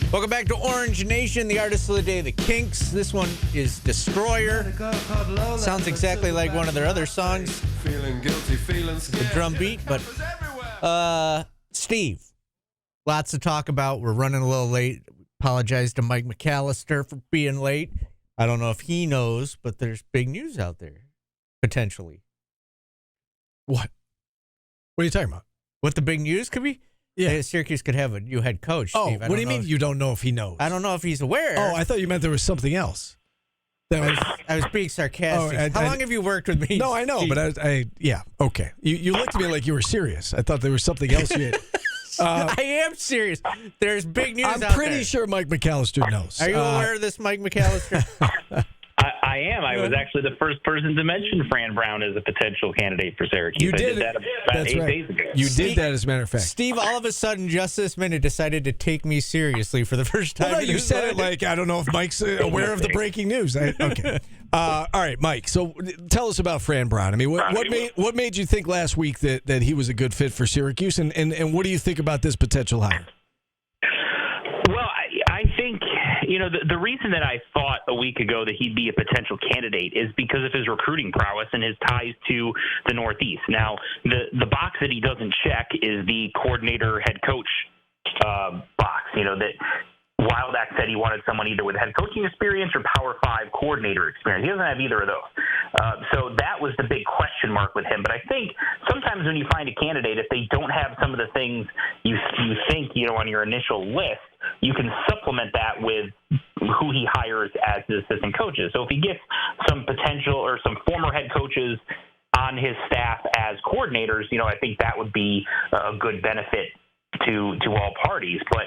Welcome back to Orange Nation, the artist of the day, the Kinks. This one is Destroyer. Sounds exactly like one of their other songs. Feeling guilty, feeling scared. The drum beat, but Steve, lots to talk about. We're running a little late. Apologize to Mike McAllister for being late. I don't know if he knows, but there's big news out there, potentially. What? What are you talking about? What the big news could be? Yeah. Syracuse could have a new head coach, Oh, Steve. what do you mean you don't know if he knows? I don't know if he's aware. Oh, I thought you meant there was something else. I was being sarcastic. Oh, How long have you worked with me? No, I know, Steve? but I yeah, okay. You looked at me like you were serious. I thought there was something else you had. I am serious. There's big news out there. I'm pretty sure Mike McAllister knows. Are you aware of this, Mike McAllister? I am. I was actually the first person to mention Fran Brown as a potential candidate for Syracuse. You did. I did that about That's 8 right. days ago. You did that, as a matter of fact. Steve, all of a sudden, just this minute, decided to take me seriously for the first time. Well, no, you said it like, I don't know if Mike's aware of the breaking news. Okay. All right, Mike. So tell us about Fran Brown. I mean, what made you think last week that he was a good fit for Syracuse, and what do you think about this potential hire? Well, I think, the reason that I thought a week ago that he'd be a potential candidate is because of his recruiting prowess and his ties to the Northeast. Now, the box that he doesn't check is the coordinator head coach box. That Wildak said he wanted someone either with head coaching experience or Power 5 coordinator experience. He doesn't have either of those. So that was the big question mark with him. But I think sometimes when you find a candidate, if they don't have some of the things you think, on your initial list, you can supplement that with who he hires as his assistant coaches. So if he gets some potential or some former head coaches on his staff as coordinators, I think that would be a good benefit to all parties. But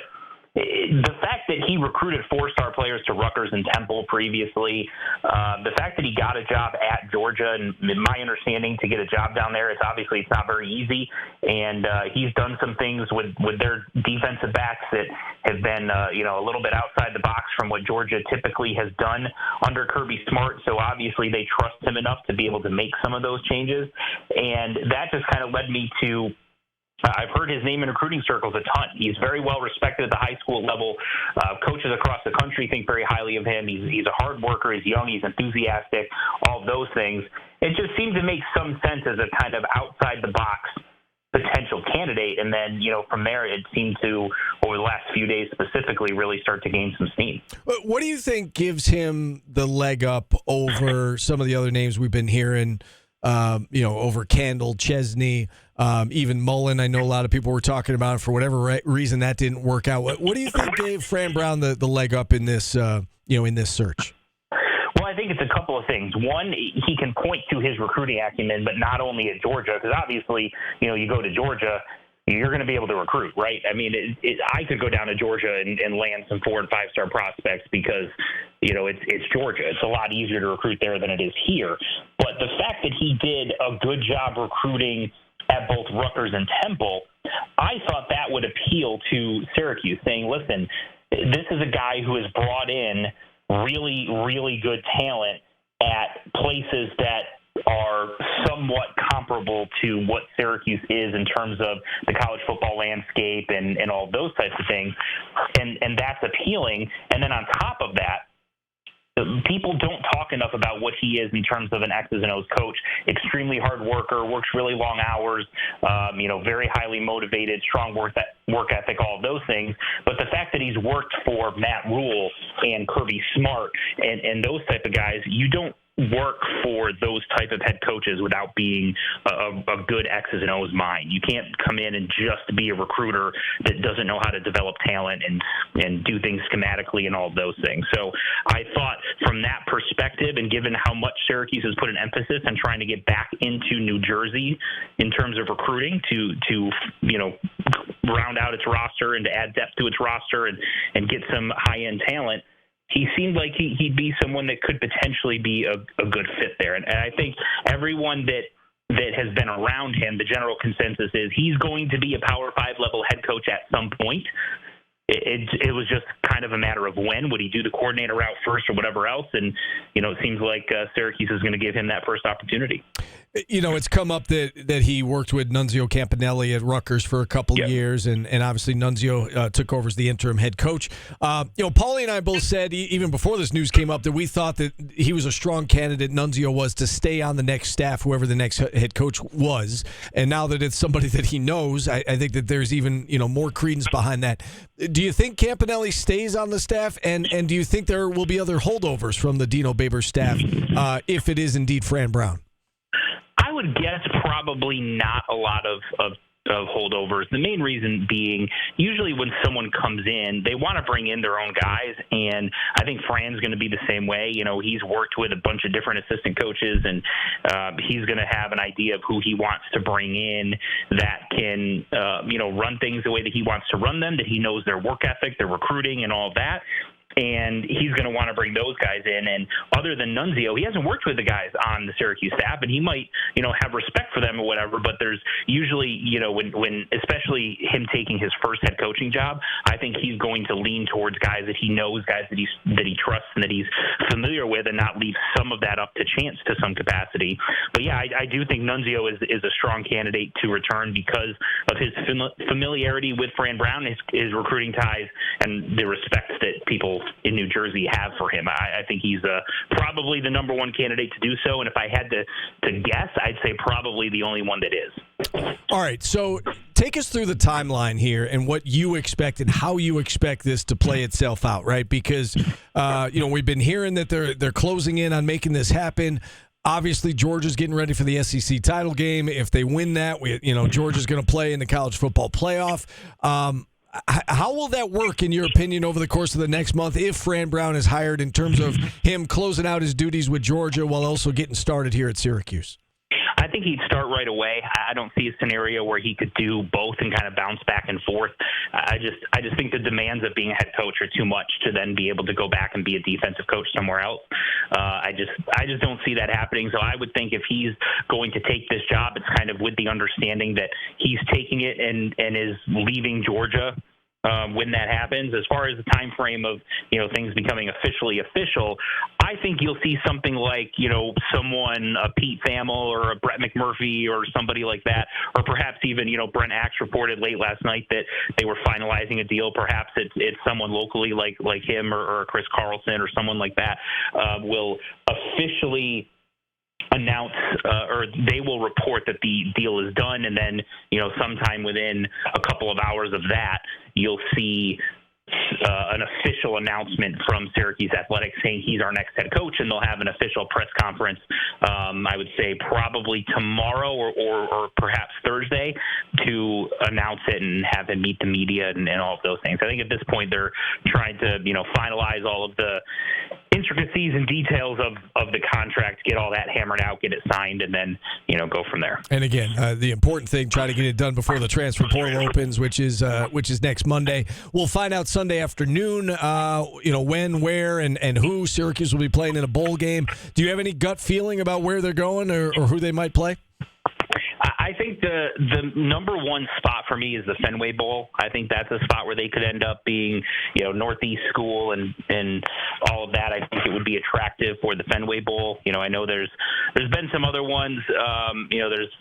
the fact that he recruited 4-star players to Rutgers and Temple previously, the fact that he got a job at Georgia, and my understanding to get a job down there, it's not very easy. And he's done some things with their defensive backs that have been, a little bit outside the box from what Georgia typically has done under Kirby Smart. So obviously they trust him enough to be able to make some of those changes. And that just kind of led me to I've heard his name in recruiting circles a ton. He's very well respected at the high school level. Coaches across the country think very highly of him. He's a hard worker. He's young. He's enthusiastic. All of those things. It just seemed to make some sense as a kind of outside-the-box potential candidate. And then, from there, it seemed to, over the last few days specifically, really start to gain some steam. What do you think gives him the leg up over some of the other names we've been hearing? Over Candle, Chesney, even Mullen. I know a lot of people were talking about it for whatever reason that didn't work out. What do you think gave Fran Brown the leg up in this, in this search? Well, I think it's a couple of things. One, he can point to his recruiting acumen, but not only at Georgia, because obviously, you go to Georgia, you're going to be able to recruit, right? I mean, I could go down to Georgia and land some 4- and 5-star prospects because, it's Georgia. It's a lot easier to recruit there than it is here. But the fact that he did a good job recruiting at both Rutgers and Temple, I thought that would appeal to Syracuse, saying, listen, this is a guy who has brought in really, really good talent at places that are somewhat comparable to what Syracuse is in terms of the college football landscape and all those types of things. And that's appealing. And then on top of that, people don't talk enough about what he is in terms of an X's and O's coach. Extremely hard worker, works really long hours, very highly motivated, strong work ethic, all of those things. But the fact that he's worked for Matt Rule and Kirby Smart and those type of guys, you don't work for those type of head coaches without being a good X's and O's mind. You can't come in and just be a recruiter that doesn't know how to develop talent and do things schematically and all of those things. So I thought from that perspective, and given how much Syracuse has put an emphasis on trying to get back into New Jersey in terms of recruiting to round out its roster and to add depth to its roster and get some high-end talent, he seemed like he'd be someone that could potentially be a good fit there. And I think everyone that has been around him, the general consensus is he's going to be a Power 5 level head coach at some point. It was just kind of a matter of when. Would he do the coordinator route first or whatever else? And, it seems like Syracuse is going to give him that first opportunity. It's come up that he worked with Nunzio Campanelli at Rutgers for a couple of years, and obviously Nunzio took over as the interim head coach. Paulie and I both said, even before this news came up, that we thought that he was a strong candidate, Nunzio was, to stay on the next staff, whoever the next head coach was. And now that it's somebody that he knows, I think that there's even more credence behind that. Do you think Campanelli stays on the staff, and do you think there will be other holdovers from the Dino Babers staff if it is indeed Fran Brown? I would guess probably not a lot of holdovers. The main reason being, usually when someone comes in, they want to bring in their own guys, and I think Fran's going to be the same way. He's worked with a bunch of different assistant coaches, and he's going to have an idea of who he wants to bring in that can, run things the way that he wants to run them, that he knows their work ethic, their recruiting, and all of that. And he's going to want to bring those guys in. And other than Nunzio, he hasn't worked with the guys on the Syracuse staff, and he might, have respect for them or whatever. But there's usually, when especially him taking his first head coaching job, I think he's going to lean towards guys that he knows, guys that he trusts and that he's familiar with, and not leave some of that up to chance to some capacity. But yeah, I do think Nunzio is a strong candidate to return because of his familiarity with Fran Brown, his recruiting ties, and the respect that people in New Jersey have for him. I think he's probably the number one candidate to do so, and if I had to guess, I'd say probably the only one that is. All right, so take us through the timeline here and what you expect and how you expect this to play itself out, right? Because we've been hearing that they're closing in on making this happen. Obviously, Georgia's getting ready for the SEC title game. If they win that, Georgia's going to play in the college football playoff. How will that work, in your opinion, over the course of the next month if Fran Brown is hired, in terms of him closing out his duties with Georgia while also getting started here at Syracuse? I think he'd start right away. I don't see a scenario where he could do both and kind of bounce back and forth. I just think the demands of being a head coach are too much to then be able to go back and be a defensive coach somewhere else. I just don't see that happening. So I would think if he's going to take this job, it's kind of with the understanding that he's taking it and is leaving Georgia when that happens. As far as the time frame of things becoming officially official, I think you'll see something like someone, a Pete Thamel or a Brett McMurphy or somebody like that, or perhaps even Brent Axe reported late last night that they were finalizing a deal. Perhaps it's someone locally like him or Chris Carlson or someone like that will officially announce or they will report that the deal is done, and then sometime within a couple of hours of that, you'll see an official announcement from Syracuse Athletics saying he's our next head coach, and they'll have an official press conference, I would say probably tomorrow or perhaps Thursday, to announce it and have him meet the media and all of those things. I think at this point they're trying to finalize all of the intricacies and details of the contract, get all that hammered out, get it signed, and then go from there. And again, the important thing, try to get it done before the transfer portal opens, which is next Monday. We'll find out Sunday afternoon, when, where, and who Syracuse will be playing in a bowl game. Do you have any gut feeling about where they're going or who they might play? I think the number one spot for me is the Fenway Bowl. I think that's a spot where they could end up being, Northeast school and all of that. I think it would be attractive for the Fenway Bowl. I know there's been some other ones. There's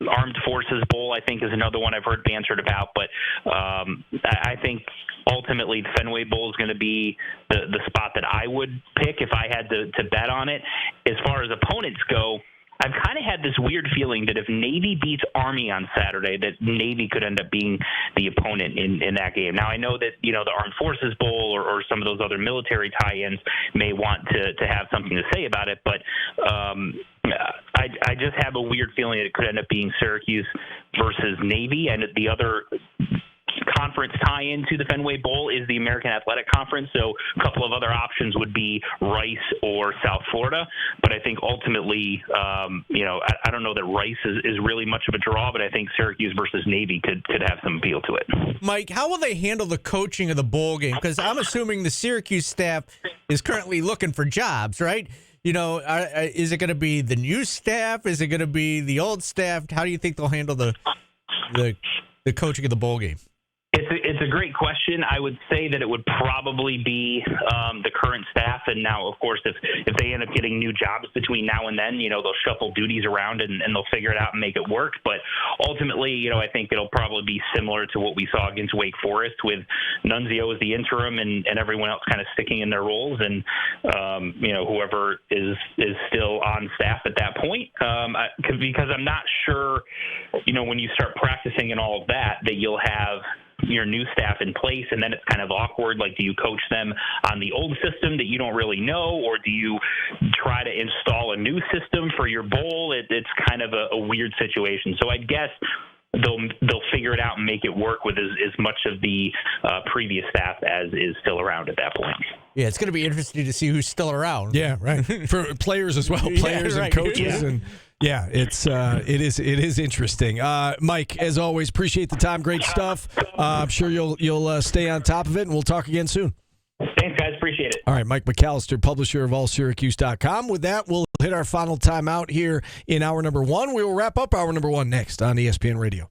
Armed Forces Bowl, I think, is another one I've heard bantered about. But I think ultimately the Fenway Bowl is going to be the spot that I would pick if I had to bet on it. As far as opponents go, I've kind of had this weird feeling that if Navy beats Army on Saturday, that Navy could end up being the opponent in that game. Now, I know that, the Armed Forces Bowl or some of those other military tie-ins may want to have something to say about it, but I just have a weird feeling that it could end up being Syracuse versus Navy, and the other conference tie-in to the Fenway Bowl is the American Athletic Conference, so a couple of other options would be Rice or South Florida, but I think ultimately, I don't know that Rice is really much of a draw, but I think Syracuse versus Navy could have some appeal to it. Mike, how will they handle the coaching of the bowl game? Because I'm assuming the Syracuse staff is currently looking for jobs, right? Is it going to be the new staff? Is it going to be the old staff? How do you think they'll handle the coaching of the bowl game? It's It's a great question. I would say that it would probably be the current staff. And now, of course, if they end up getting new jobs between now and then, they'll shuffle duties around and they'll figure it out and make it work. But ultimately, I think it'll probably be similar to what we saw against Wake Forest with Nunzio as the interim and everyone else kind of sticking in their roles. And, whoever is still on staff at that point, because I'm not sure, when you start practicing and all of that you'll have your new staff in place, and then it's kind of awkward. Like, do you coach them on the old system that you don't really know, or do you try to install a new system for your bowl? It's kind of a weird situation. So I guess they'll figure it out and make it work with as much of the previous staff as is still around at that point. Yeah, it's going to be interesting to see who's still around. Yeah, right. For players as well, players and coaches, and it is interesting. Mike, as always, appreciate the time. Great stuff. I'm sure you'll stay on top of it, and we'll talk again soon. Thanks, guys. Appreciate it. All right, Mike McAllister, publisher of AllSyracuse.com. With that, we'll hit our final timeout here in hour number 1. We will wrap up hour number 1 next on ESPN Radio.